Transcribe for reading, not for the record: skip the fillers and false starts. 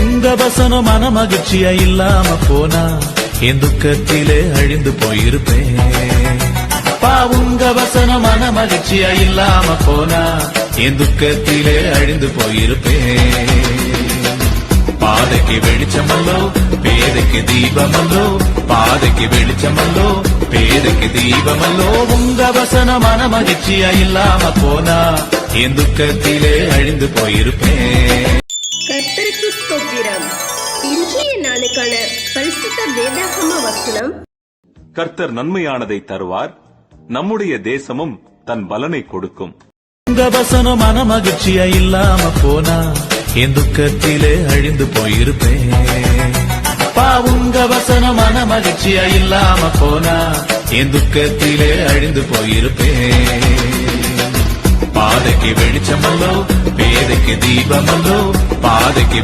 உங்க வசனம் மன மகிழ்ச்சியா இல்லாம போனா என் துக்கத்திலே அழிந்து போயிருப்பேன். உங்க வசனம் மன மகிழ்ச்சியா இல்லாம போனா என் துக்கத்திலே அழிந்து போயிருப்பேன். பாதைக்கு வெளிச்சமல்லோ பேதைக்கு தீபமல்லோ, பாதைக்கு வெளிச்சமல்லோ பேதைக்கு தீபமல்லோ. உங்க வசனம் மன மகிழ்ச்சியா இல்லாம போனா என் துக்கத்திலே அழிந்து போயிருப்பேன். கர்த்தருக்கு ஸ்தோத்திரம். இன்றைய நாளுக்கான பரிசுத்த வேதாகம வசனம். கர்த்தர் நன்மையானதை தருவார், நம்முடைய தேசமும் தன் பலனை கொடுக்கும். உங்க வசனம் மன மகிழ்ச்சியா இல்லாம போனா என் துக்கத்திலே அழிந்து போயிருப்பேன். உங்க வசனம் மன மகிழ்ச்சியா இல்லாம போனா என் துக்கத்திலே அழிந்து போயிருப்பேன். பாதைக்கு வெளிச்சமல்லோ பேதைக்கு தீபமல்லோ, பாதைக்கு